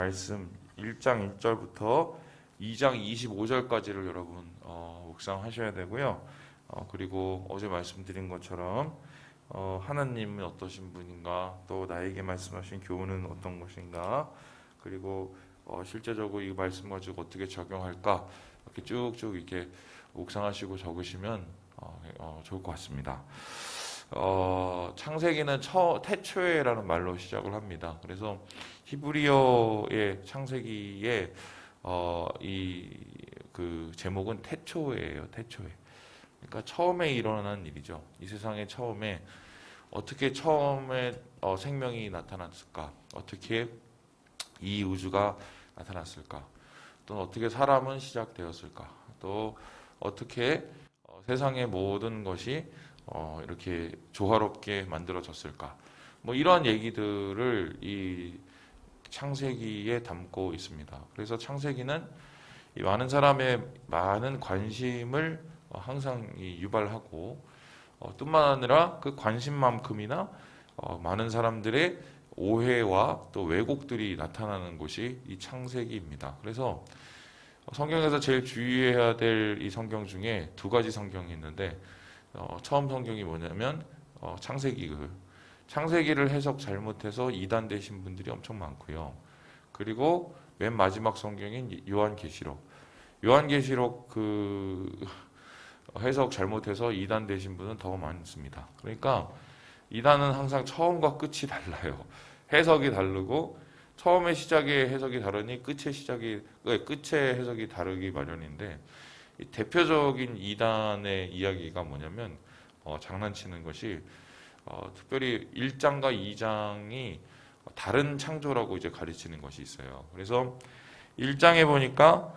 말씀 1장 1절부터 2장 25절까지를 여러분 묵상하셔야 되고요. 그리고 어제 말씀드린 것처럼 하나님은 어떠신 분인가, 또 나에게 말씀하신 교훈은 어떤 것인가, 그리고 실제적으로 이 말씀 가지고 어떻게 적용할까, 이렇게 쭉쭉 이렇게 묵상하시고 적으시면 좋을 것 같습니다. 창세기는 태초에라는 말로 시작을 합니다. 그래서 히브리어의 창세기의 이 그 제목은 태초예요. 태초에. 그러니까 처음에 일어난 일이죠. 이 세상의 처음에 어떻게 처음에 생명이 나타났을까? 어떻게 이 우주가 나타났을까? 또 어떻게 사람은 시작되었을까? 또 어떻게 세상의 모든 것이 이렇게 조화롭게 만들어졌을까? 뭐 이러한 얘기들을 이 창세기에 담고 있습니다. 그래서 창세기는 이 많은 사람의 많은 관심을 항상 유발하고, 뿐만 아니라 그 관심만큼이나 많은 사람들의 오해와 또 왜곡들이 나타나는 곳이 이 창세기입니다. 그래서 성경에서 제일 주의해야 될 이 성경 중에 두 가지 성경이 있는데, 처음 성경이 뭐냐면 창세기를 해석 잘못해서 이단되신 분들이 엄청 많고요. 그리고 맨 마지막 성경인 요한계시록 그 해석 잘못해서 이단되신 분은 더 많습니다. 그러니까 이단은 항상 처음과 끝이 달라요. 해석이 다르고, 처음의 시작의 해석이 다르니 끝의 해석이 다르기 마련인데, 이 대표적인 이단의 이야기가 뭐냐면 장난치는 것이 특별히 1장과 2장이 다른 창조라고 이제 가르치는 것이 있어요. 그래서 1장에 보니까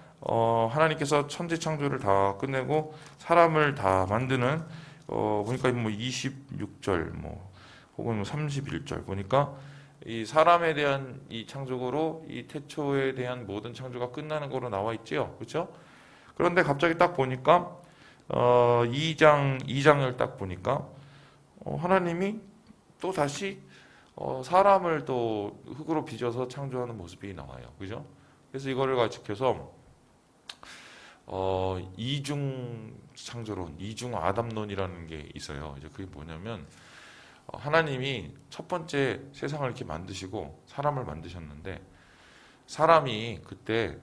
하나님께서 천지 창조를 다 끝내고 사람을 다 만드는 보니까 뭐 26절 혹은 뭐 31절 보니까 이 사람에 대한 이 창조로 이 태초에 대한 모든 창조가 끝나는 거로 나와 있지요. 그렇죠? 그런데 갑자기 딱 보니까 2장을 딱 보니까 하나님이 또 다시 사람을 또 흙으로 빚어서 창조하는 모습이 나와요. 그죠? 그래서 이거를 가지켜서 이중 창조론, 이중 아담론이라는 게 있어요. 이제 그게 뭐냐면 하나님이 첫 번째 세상을 이렇게 만드시고 사람을 만드셨는데, 사람이 그때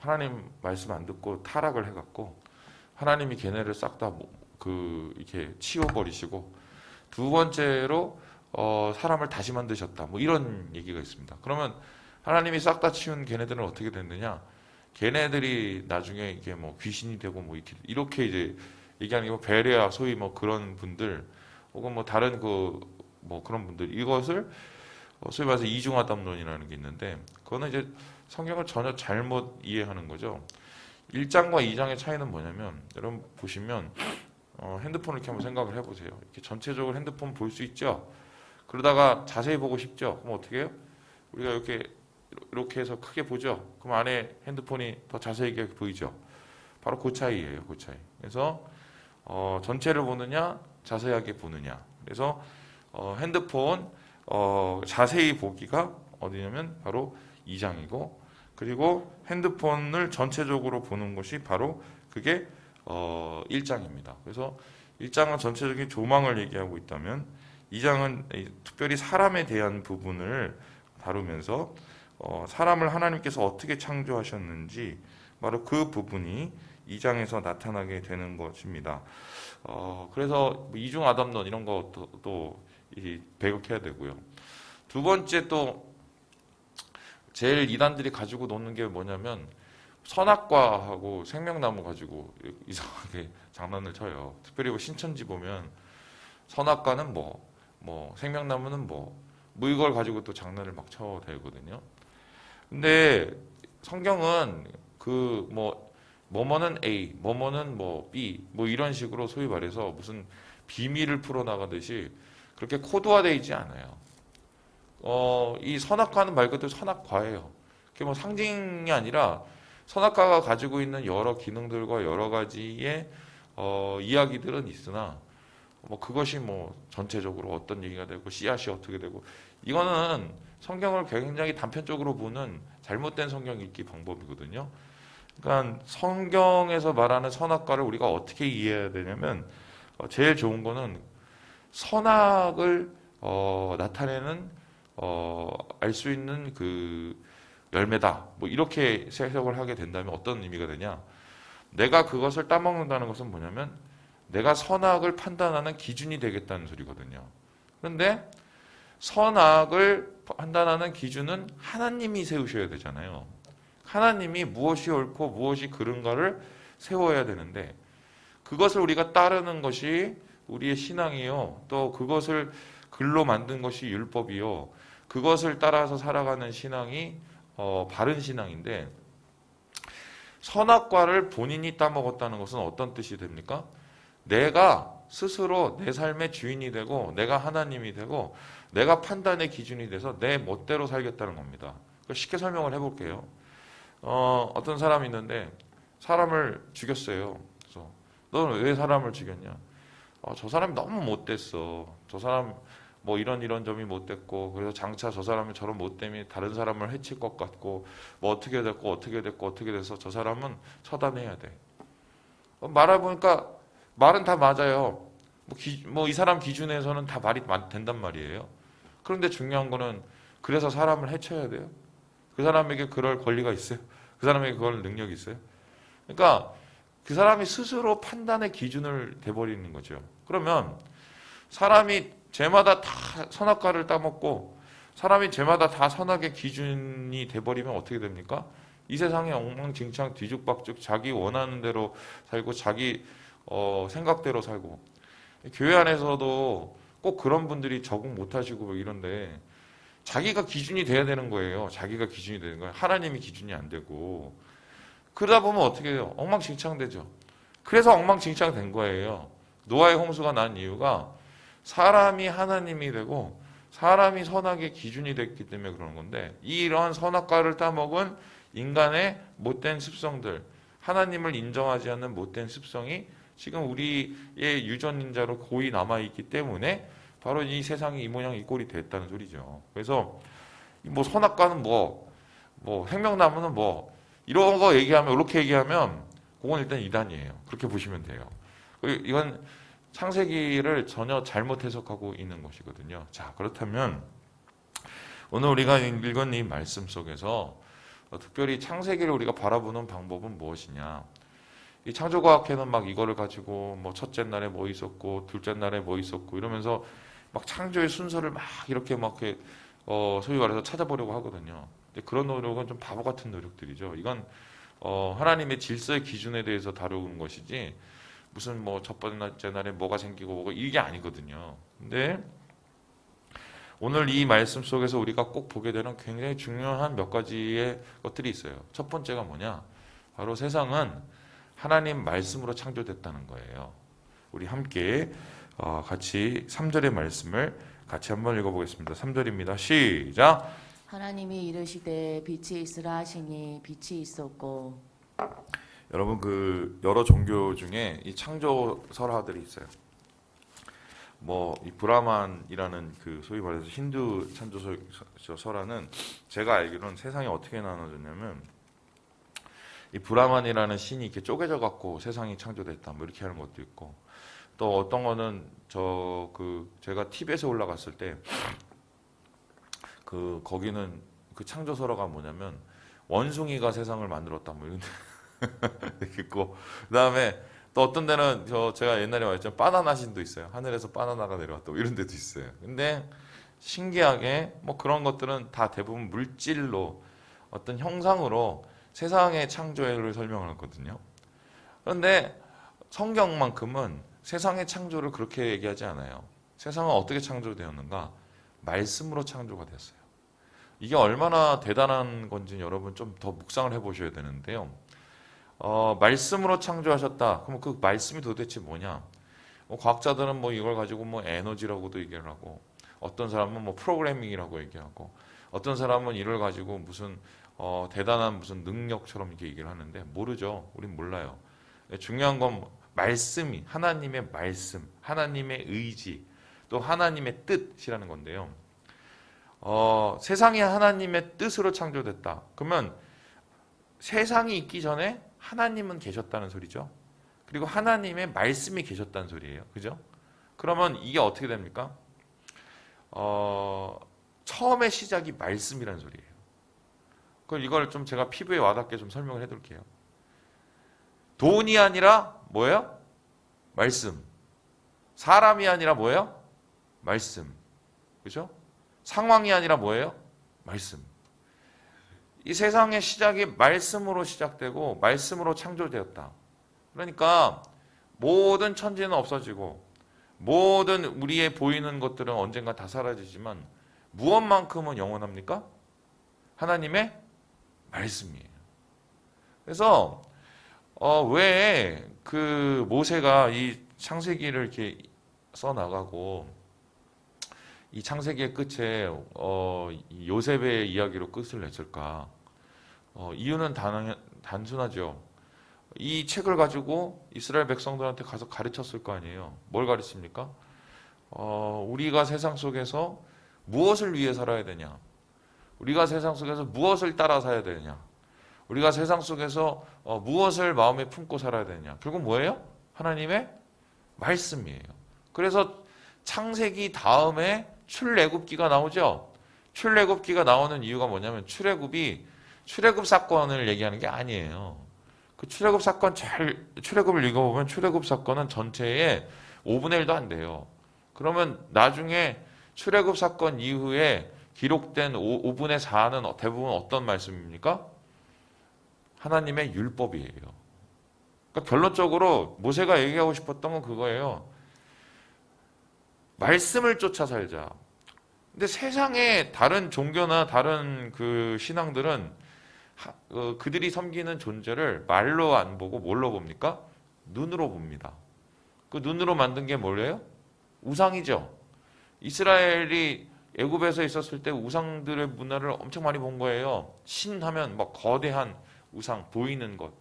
하나님 말씀 안 듣고 타락을 해갖고 하나님이 걔네를 싹 다 이렇게 치워버리시고, 두 번째로 사람을 다시 만드셨다. 뭐 이런 얘기가 있습니다. 그러면 하나님이 싹 다 치운 걔네들은 어떻게 됐느냐? 걔네들이 나중에 이게 뭐 귀신이 되고 뭐 이렇게 이제 얘기하는 게 베레아 소위 뭐 그런 분들, 혹은 뭐 다른 뭐 그런 분들, 이것을 소위 말해서 이중아담론이라는 게 있는데, 그거는 이제 성경을 전혀 잘못 이해하는 거죠. 1장과 2장의 차이는 뭐냐면, 여러분 보시면 핸드폰을 이렇게 한번 생각을 해보세요. 이렇게 전체적으로 핸드폰 볼 수 있죠? 그러다가 자세히 보고 싶죠? 그럼 어떻게 해요? 우리가 이렇게 해서 크게 보죠? 그럼 안에 핸드폰이 더 자세히 보이죠? 바로 그 차이예요, 그 차이. 그래서 전체를 보느냐, 자세하게 보느냐. 그래서 핸드폰 자세히 보기가 어디냐면 바로 2장이고, 그리고 핸드폰을 전체적으로 보는 것이 바로 그게 1장입니다. 그래서 1장은 전체적인 조망을 얘기하고 있다면, 2장은 특별히 사람에 대한 부분을 다루면서 사람을 하나님께서 어떻게 창조하셨는지, 바로 그 부분이 2장에서 나타나게 되는 것입니다. 그래서 이중 아담론 이런 것도 배격해야 되고요. 두 번째, 또 제일 이단들이 가지고 노는 게 뭐냐면, 선악과하고 생명나무 가지고 이상하게 장난을 쳐요. 특별히 뭐 신천지 보면 선악과는 생명나무는 이걸 가지고 또 장난을 막 쳐대거든요. 근데 성경은 뭐뭐는 A, 뭐뭐는 B, 이런 식으로 소위 말해서 무슨 비밀을 풀어나가듯이 그렇게 코드화되어 있지 않아요. 이 선악과는 말 그대로 선악과예요. 그게 뭐 상징이 아니라 선악과가 가지고 있는 여러 기능들과 여러 가지의 이야기들은 있으나, 그것이 전체적으로 어떤 얘기가 되고 씨앗이 어떻게 되고, 이거는 성경을 굉장히 단편적으로 보는 잘못된 성경 읽기 방법이거든요. 그러니까 성경에서 말하는 선악과를 우리가 어떻게 이해해야 되냐면 제일 좋은 거는 선악을 나타내는 알 수 있는 그 열매다. 뭐 이렇게 해석을 하게 된다면 어떤 의미가 되냐? 내가 그것을 따먹는다는 것은 뭐냐면 내가 선악을 판단하는 기준이 되겠다는 소리거든요. 그런데 선악을 판단하는 기준은 하나님이 세우셔야 되잖아요. 하나님이 무엇이 옳고 무엇이 그른가를 세워야 되는데 그것을 우리가 따르는 것이 우리의 신앙이요. 또 그것을 글로 만든 것이 율법이요. 그것을 따라서 살아가는 신앙이 바른 신앙인데 선악과를 본인이 따먹었다는 것은 어떤 뜻이 됩니까? 내가 스스로 내 삶의 주인이 되고 내가 하나님이 되고 내가 판단의 기준이 돼서 내 멋대로 살겠다는 겁니다. 쉽게 설명을 해볼게요. 어떤 사람이 있는데 사람을 죽였어요. 그래서 너는 왜 사람을 죽였냐? 저 사람이 너무 못됐어. 저 사람 뭐 이런 점이 못됐고 그래서 장차 저 사람이 저런 못됨이 다른 사람을 해칠 것 같고 뭐 어떻게 됐고 어떻게 돼서 저 사람은 처단해야 돼. 말해보니까 말은 다 맞아요. 뭐 이 사람 기준에서는 다 말이 된단 말이에요. 그런데 중요한 거는 그래서 사람을 해쳐야 돼요. 그 사람에게 그럴 권리가 있어요? 그 사람에게 그럴 능력이 있어요? 그러니까 그 사람이 스스로 판단의 기준을 돼버리는 거죠. 그러면 사람이 죄마다 다 선악과를 따먹고 사람이 죄마다 다 선악의 기준이 돼버리면 어떻게 됩니까? 이 세상에 엉망진창 뒤죽박죽 자기 원하는 대로 살고 자기 생각대로 살고 교회 안에서도 꼭 그런 분들이 적응 못하시고 이런데 자기가 기준이 돼야 되는 거예요. 자기가 기준이 되는 거예요. 하나님이 기준이 안 되고 그러다 보면 어떻게 해요? 엉망진창 되죠. 그래서 엉망진창 된 거예요. 노아의 홍수가 난 이유가 사람이 하나님이 되고 사람이 선악의 기준이 됐기 때문에 그러는 건데 이러한 선악과를 따먹은 인간의 못된 습성들 하나님을 인정하지 않는 못된 습성이 지금 우리의 유전인자로 고이 남아있기 때문에 바로 이 세상이 이 모양 이 꼴이 됐다는 소리죠. 그래서 뭐 선악과는 뭐 생명나무는 뭐 이런 거 얘기하면 이렇게 얘기하면 그건 일단 이단이에요. 그렇게 보시면 돼요. 이건 창세기를 전혀 잘못 해석하고 있는 것이거든요. 자, 그렇다면 오늘 우리가 읽은 이 말씀 속에서 특별히 창세기를 우리가 바라보는 방법은 무엇이냐? 이 창조과학회는 막 이거를 가지고 뭐 첫째 날에 뭐 있었고 둘째 날에 뭐 있었고 이러면서 막 창조의 순서를 막 이렇게 소위 말해서 찾아보려고 하거든요. 근데 그런 노력은 좀 바보 같은 노력들이죠. 이건 하나님의 질서의 기준에 대해서 다루는 것이지 무슨 뭐 첫 번째 날에 뭐가 생기고 뭐가 이게 아니거든요. 근데 오늘 이 말씀 속에서 우리가 꼭 보게 되는 굉장히 중요한 몇 가지의 것들이 있어요. 첫 번째가 뭐냐? 바로 세상은 하나님 말씀으로 창조됐다는 거예요. 우리 함께 같이 3절의 말씀을 같이 한번 읽어보겠습니다. 3절입니다. 시작! 하나님이 이르시되 빛이 있으라 하시니 빛이 있었고. 여러분 여러 종교 중에 이 창조 설화들이 있어요. 이 브라만이라는 소위 말해서 힌두 창조 설화는 제가 알기로는 세상이 어떻게 나눠졌냐면 이 브라만이라는 신이 이렇게 쪼개져 갖고 세상이 창조됐다 뭐 이렇게 하는 것도 있고 또 어떤 거는 제가 TV에서 올라갔을 때 거기는 창조 설화가 뭐냐면 원숭이가 세상을 만들었다 뭐 이런 데 있고 그다음에 또 어떤 데는 제가 옛날에 말했지만 바나나 신도 있어요. 하늘에서 바나나가 내려왔다 이런 데도 있어요. 근데 신기하게 그런 것들은 다 대부분 물질로 어떤 형상으로 세상의 창조를 설명하거든요. 그런데 성경만큼은 세상의 창조를 그렇게 얘기하지 않아요. 세상은 어떻게 창조되었는가? 말씀으로 창조가 됐어요. 이게 얼마나 대단한 건지 여러분 좀 더 묵상을 해보셔야 되는데요. 말씀으로 창조하셨다. 그럼 그 말씀이 도대체 뭐냐? 과학자들은 이걸 가지고 에너지라고도 얘기를 하고, 어떤 사람은 프로그래밍이라고 얘기하고, 어떤 사람은 이걸 가지고 무슨 대단한 무슨 능력처럼 이렇게 얘기를 하는데 모르죠. 우린 몰라요. 중요한 건 말씀이 하나님의 말씀, 하나님의 의지, 또 하나님의 뜻이라는 건데요. 세상이 하나님의 뜻으로 창조됐다. 그러면 세상이 있기 전에 하나님은 계셨다는 소리죠. 그리고 하나님의 말씀이 계셨다는 소리예요. 그죠? 그러면 이게 어떻게 됩니까? 처음의 시작이 말씀이라는 소리예요. 그럼 이걸 좀 제가 피부에 와닿게 좀 설명을 해둘게요. 돈이 아니라 뭐예요? 말씀. 사람이 아니라 뭐예요? 말씀. 그죠? 상황이 아니라 뭐예요? 말씀. 이 세상의 시작이 말씀으로 시작되고 말씀으로 창조되었다. 그러니까 모든 천지는 없어지고 모든 우리의 보이는 것들은 언젠가 다 사라지지만 무엇만큼은 영원합니까? 하나님의 말씀이에요. 그래서 왜 그 모세가 이 창세기를 이렇게 써나가고 이 창세기의 끝에 이 요셉의 이야기로 끝을 냈을까? 이유는 단순하죠. 이 책을 가지고 이스라엘 백성들한테 가서 가르쳤을 거 아니에요. 뭘 가르칩니까? 우리가 세상 속에서 무엇을 위해 살아야 되냐? 우리가 세상 속에서 무엇을 따라 살아야 되냐? 우리가 세상 속에서 무엇을 마음에 품고 살아야 되냐? 결국 뭐예요? 하나님의 말씀이에요. 그래서 창세기 다음에 출애굽기가 나오죠. 출애굽기가 나오는 이유가 뭐냐면 출애굽 사건을 얘기하는 게 아니에요. 그 출애굽 사건 출애굽을 읽어보면 출애굽 사건은 전체의 5분의 1도 안 돼요. 그러면 나중에 출애굽 사건 이후에 기록된 5분의 4는 대부분 어떤 말씀입니까? 하나님의 율법이에요. 그러니까 결론적으로 모세가 얘기하고 싶었던 건 그거예요. 말씀을 쫓아 살자. 근데 세상의 다른 종교나 다른 그 신앙들은 그들이 섬기는 존재를 말로 안 보고 뭘로 봅니까? 눈으로 봅니다. 그 눈으로 만든 게 뭐예요? 우상이죠. 이스라엘이 애굽에서 있었을 때 우상들의 문화를 엄청 많이 본 거예요. 신하면 막 거대한 우상, 보이는 것.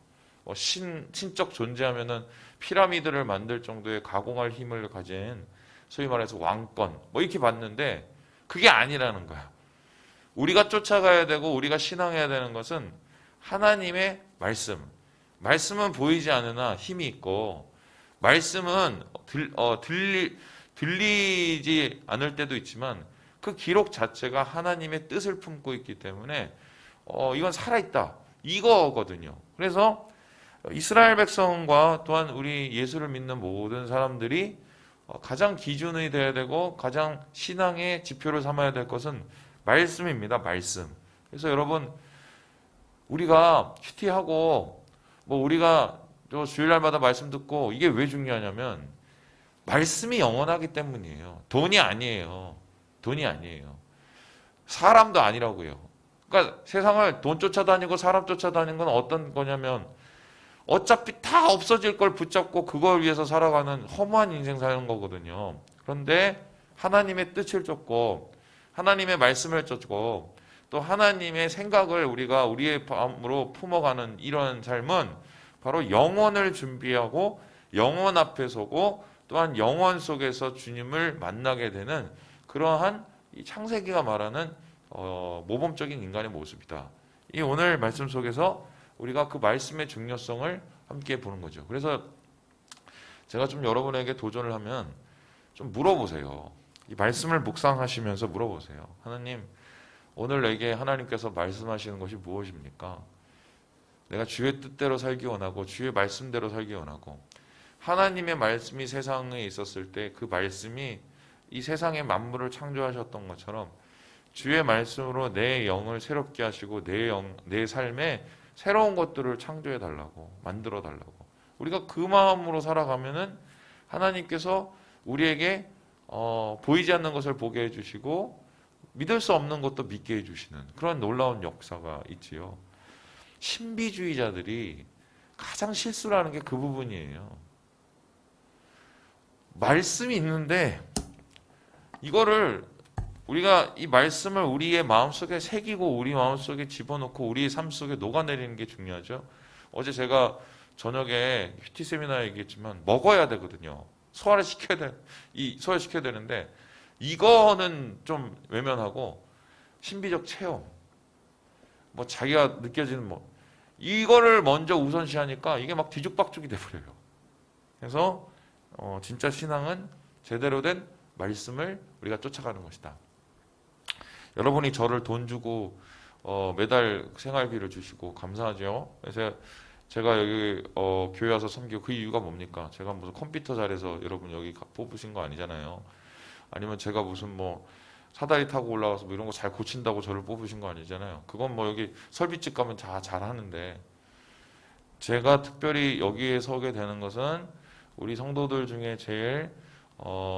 신적 존재하면은 피라미드를 만들 정도의 가공할 힘을 가진 소위 말해서 왕권 뭐 이렇게 봤는데 그게 아니라는 거야. 우리가 쫓아가야 되고 우리가 신앙해야 되는 것은 하나님의 말씀. 말씀은 보이지 않으나 힘이 있고 말씀은 들리지 않을 때도 있지만 그 기록 자체가 하나님의 뜻을 품고 있기 때문에 이건 살아있다. 이거거든요. 그래서 이스라엘 백성과 또한 우리 예수를 믿는 모든 사람들이 가장 기준이 돼야 되고 가장 신앙의 지표를 삼아야 될 것은 말씀입니다. 말씀. 그래서 여러분 우리가 큐티하고 뭐 우리가 또 주일날마다 말씀 듣고 이게 왜 중요하냐면 말씀이 영원하기 때문이에요. 돈이 아니에요. 돈이 아니에요. 사람도 아니라고요. 그러니까 세상을 돈 쫓아다니고 사람 쫓아다니는 건 어떤 거냐면 어차피 다 없어질 걸 붙잡고 그걸 위해서 살아가는 허무한 인생 사는 거거든요. 그런데 하나님의 뜻을 쫓고 하나님의 말씀을 쫓고 또 하나님의 생각을 우리가 우리의 마음으로 품어가는 이런 삶은 바로 영혼을 준비하고 영혼 앞에 서고 또한 영혼 속에서 주님을 만나게 되는 그러한 이 창세기가 말하는 모범적인 인간의 모습이다. 이 오늘 말씀 속에서 우리가 그 말씀의 중요성을 함께 보는 거죠. 그래서 제가 좀 여러분에게 도전을 하면 좀 물어보세요. 이 말씀을 묵상하시면서 물어보세요. 하나님, 오늘 내게 하나님께서 말씀하시는 것이 무엇입니까? 내가 주의 뜻대로 살기 원하고 주의 말씀대로 살기 원하고 하나님의 말씀이 세상에 있었을 때 그 말씀이 이 세상의 만물을 창조하셨던 것처럼 주의 말씀으로 내 영을 새롭게 하시고 내 삶에 새로운 것들을 창조해 달라고 만들어 달라고 우리가 그 마음으로 살아가면은 하나님께서 우리에게 보이지 않는 것을 보게 해주시고 믿을 수 없는 것도 믿게 해주시는 그런 놀라운 역사가 있지요. 신비주의자들이 가장 실수라는 게 그 부분이에요. 말씀이 있는데 이거를 우리가 이 말씀을 우리의 마음속에 새기고 우리 마음속에 집어넣고 우리의 삶 속에 녹아내리는 게 중요하죠. 어제 제가 저녁에 큐티 세미나에 얘기했지만 먹어야 되거든요. 소화시켜야 되는데 이거는 좀 외면하고 신비적 체험, 뭐 자기가 느껴지는 뭐 이거를 먼저 우선시하니까 이게 막 뒤죽박죽이 돼버려요. 그래서 진짜 신앙은 제대로 된 말씀을 우리가 쫓아가는 것이다. 여러분이 저를 돈 주고 매달 생활비를 주시고 감사하죠. 그래서 제가 여기 교회 와서 섬기고 그 이유가 뭡니까? 제가 무슨 컴퓨터 잘해서 여러분 여기 뽑으신 거 아니잖아요. 아니면 제가 무슨 뭐 사다리 타고 올라가서 뭐 이런 거 잘 고친다고 저를 뽑으신 거 아니잖아요. 그건 뭐 여기 설비집 가면 다 잘하는데 제가 특별히 여기에 서게 되는 것은 우리 성도들 중에 제일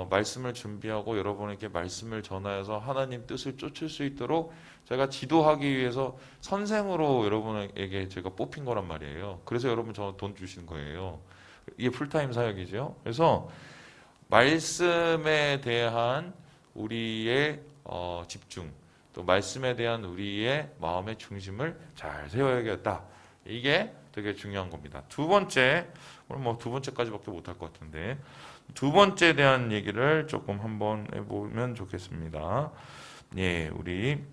말씀을 준비하고 여러분에게 말씀을 전하여서 하나님 뜻을 쫓을 수 있도록 제가 지도하기 위해서 선생으로 여러분에게 제가 뽑힌 거란 말이에요. 그래서 여러분 저 돈 주신 거예요. 이게 풀타임 사역이죠. 그래서 말씀에 대한 우리의 집중, 또 말씀에 대한 우리의 마음의 중심을 잘 세워야겠다. 이게 되게 중요한 겁니다. 두 번째, 오늘 뭐 두 번째까지밖에 못할 것 같은데 두 번째에 대한 얘기를 조금 한번 해보면 좋겠습니다. 예, 우리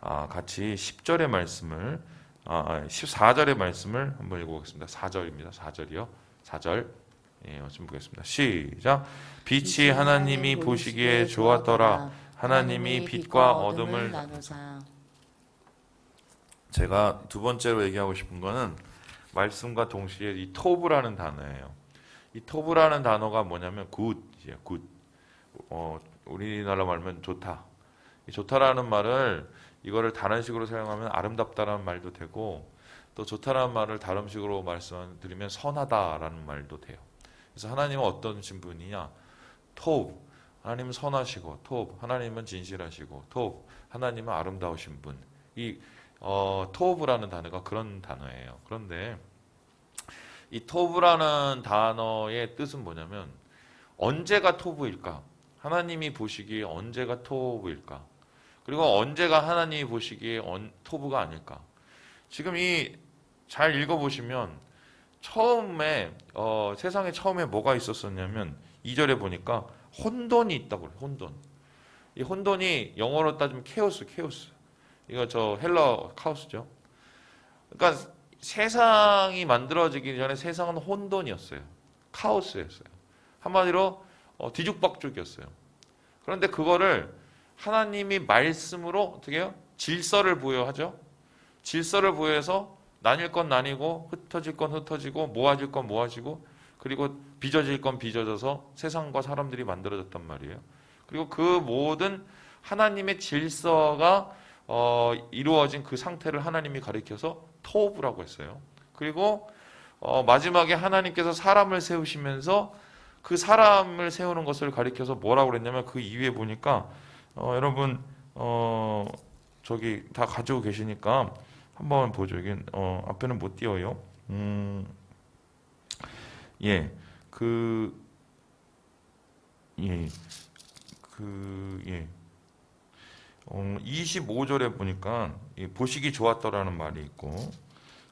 같이 10절의 말씀을 14절의 말씀을 한번 읽어보겠습니다. 4절입니다. 4절이요. 4절. 예, 좀 보겠습니다. 시작. 빛이 하나님이 보시기에 좋았더라. 하나님이 빛과 어둠을 나누사. 제가 두 번째로 얘기하고 싶은 거는 말씀과 동시에 이 토브라는 단어예요. 이 토브라는 단어가 뭐냐면 굿이에요. 굿. 우리나라 말하면 좋다. 이 좋다라는 말을 이거를 다른 식으로 사용하면 아름답다라는 말도 되고 또 좋다라는 말을 다른 식으로 말씀드리면 선하다라는 말도 돼요. 그래서 하나님은 어떤 분이냐? 토브. 하나님은 선하시고 토브. 하나님은 진실하시고 토브. 하나님은 아름다우신 분. 이 토브라는 단어가 그런 단어예요. 그런데 이 토브라는 단어의 뜻은 뭐냐면 언제가 토브일까? 하나님이 보시기에 언제가 토브일까? 그리고 언제가 하나님이 보시기에 토브가 아닐까? 지금 이 잘 읽어보시면 처음에 세상에 처음에 뭐가 있었었냐면 2절에 보니까 혼돈이 있다고 그래요. 혼돈. 이 혼돈이 영어로 따지면 케오스. 이거 저 헬러 카오스죠. 그러니까 세상이 만들어지기 전에 세상은 혼돈이었어요. 카오스였어요. 한마디로 뒤죽박죽이었어요. 그런데 그거를 하나님이 말씀으로 어떻게 해요? 질서를 부여하죠. 질서를 부여해서 나뉠 건 나뉘고 흩어질 건 흩어지고 모아질 건 모아지고 그리고 빚어질 건 빚어져서 세상과 사람들이 만들어졌단 말이에요. 그리고 그 모든 하나님의 질서가 이루어진 그 상태를 하나님이 가리켜서 토브라고 했어요. 그리고 마지막에 하나님께서 사람을 세우시면서 그 사람을 세우는 것을 가리켜서 뭐라고 그랬냐면 그 이후에 보니까 여러분 저기 다 가지고 계시니까 한번 보죠. 이게 앞에는 못 띄워요. 예, 25절에 보니까 보시기 좋았더라는 말이 있고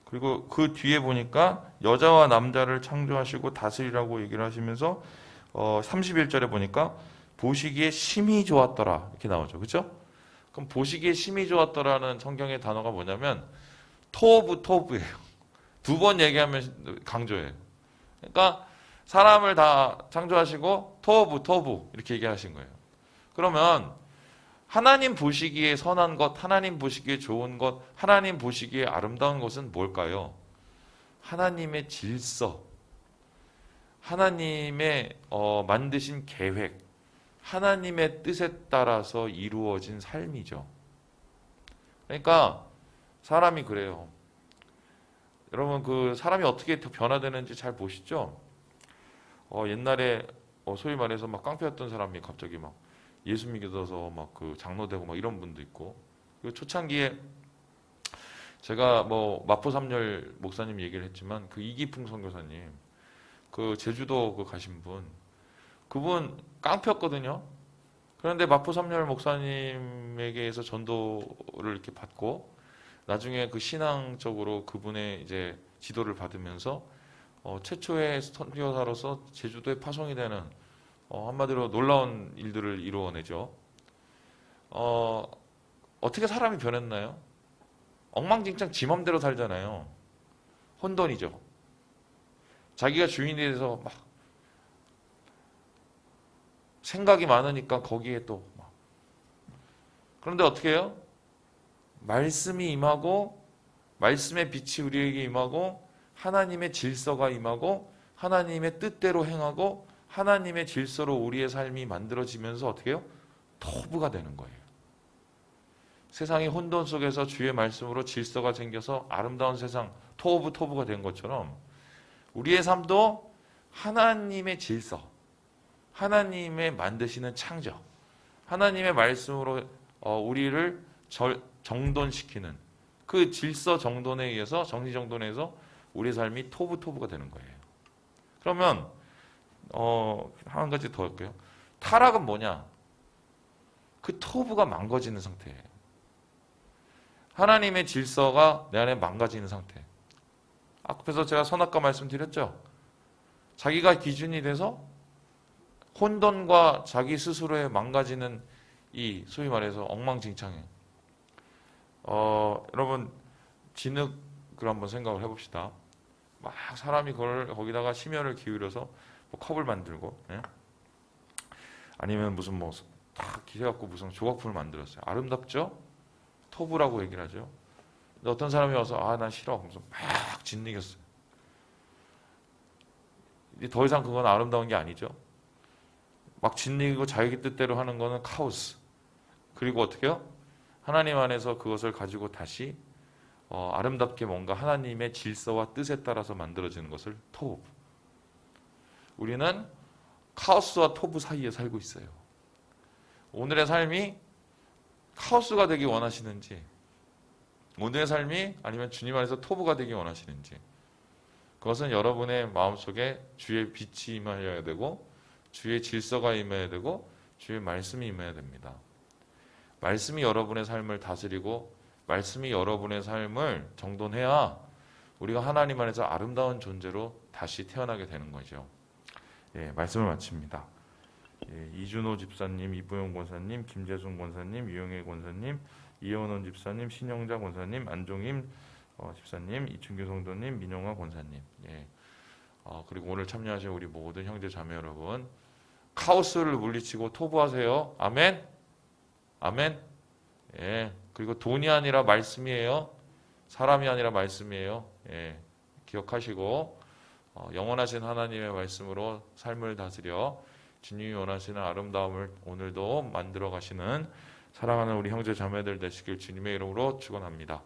그리고 그 뒤에 보니까 여자와 남자를 창조하시고 다스리라고 얘기를 하시면서 31절에 보니까 보시기에 심히 좋았더라 이렇게 나오죠. 그렇죠? 그럼 보시기에 심히 좋았더라는 성경의 단어가 뭐냐면 토브예요. 두 번 얘기하면 강조해요. 그러니까 사람을 다 창조하시고 토브 이렇게 얘기하신 거예요. 그러면 하나님 보시기에 선한 것, 하나님 보시기에 좋은 것, 하나님 보시기에 아름다운 것은 뭘까요? 하나님의 질서, 하나님의 만드신 계획, 하나님의 뜻에 따라서 이루어진 삶이죠. 그러니까 사람이 그래요. 여러분 그 사람이 어떻게 변화되는지 잘 보시죠? 옛날에 소위 말해서 막 깡패였던 사람이 갑자기 막 예수 믿어서 막 그 장로 되고 막 이런 분도 있고. 그리고 초창기에 제가 뭐 마포삼열 목사님 얘기를 했지만 그 이기풍 선교사님 그 제주도 그 가신 분 그분 깡패였거든요. 그런데 마포삼열 목사님에게서 전도를 이렇게 받고 나중에 그 신앙적으로 그분의 이제 지도를 받으면서 최초의 선교사로서 제주도에 파송이 되는 한마디로 놀라운 일들을 이루어내죠. 어떻게 사람이 변했나요? 엉망진창 지 맘대로 살잖아요. 혼돈이죠. 자기가 주인이 돼서 막 생각이 많으니까 거기에 또 막. 그런데 어떻게 해요? 말씀이 임하고 말씀의 빛이 우리에게 임하고 하나님의 질서가 임하고 하나님의 뜻대로 행하고 하나님의 질서로 우리의 삶이 만들어지면서 어떻게 해요? 토부가 되는 거예요. 세상이 혼돈 속에서 주의 말씀으로 질서가 생겨서 아름다운 세상 토부가 된 것처럼 우리의 삶도 하나님의 질서, 하나님의 만드시는 창조, 하나님의 말씀으로 우리를 정돈시키는 그 질서 정돈에 의해서 정리 정돈에 의해서 우리의 삶이 토부가 되는 거예요. 그러면 한 가지 더 할게요. 타락은 뭐냐? 그 토부가 망가지는 상태예요. 하나님의 질서가 내 안에 망가지는 상태. 앞에서 제가 선악과 말씀드렸죠. 자기가 기준이 돼서 혼돈과 자기 스스로의 망가지는 이 소위 말해서 엉망진창해. 여러분 진흙을 한번 생각을 해봅시다. 막 사람이 거기다가 심혈을 기울여서 뭐 컵을 만들고, 예? 아니면 무슨 뭐 다 기세갖고 무슨 조각품을 만들었어요. 아름답죠? 토부라고 얘기를 하죠. 근데 어떤 사람이 와서 난 싫어. 하면서 막 짓이겼어요. 더 이상 그건 아름다운 게 아니죠. 막 짓이기고 자기 뜻대로 하는 거는 카오스. 그리고 어떻게 해요? 하나님 안에서 그것을 가지고 다시 아름답게 뭔가 하나님의 질서와 뜻에 따라서 만들어지는 것을 토부. 우리는 카오스와 토부 사이에 살고 있어요. 오늘의 삶이 카오스가 되기 원하시는지, 오늘의 삶이 아니면 주님 안에서 토부가 되기 원하시는지, 그것은 여러분의 마음속에 주의 빛이 임하여야 되고 주의 질서가 임해야 되고 주의 말씀이 임해야 됩니다. 말씀이 여러분의 삶을 다스리고 말씀이 여러분의 삶을 정돈해야 우리가 하나님 안에서 아름다운 존재로 다시 태어나게 되는 거죠. 예, 말씀을 마칩니다. 예, 이준호 집사님, 이부영 권사님, 김재순 권사님, 유영애 권사님, 이현원 집사님, 신영자 권사님, 안종임 집사님, 이춘규 성도님, 민영화 권사님. 예. 그리고 오늘 참여하신 우리 모든 형제 자매 여러분, 카오스를 물리치고 토부하세요. 아멘. 아멘. 예. 그리고 돈이 아니라 말씀이에요. 사람이 아니라 말씀이에요. 예. 기억하시고 영원하신 하나님의 말씀으로 삶을 다스려 주님이 원하시는 아름다움을 오늘도 만들어 가시는 사랑하는 우리 형제 자매들 되시길 주님의 이름으로 축원합니다.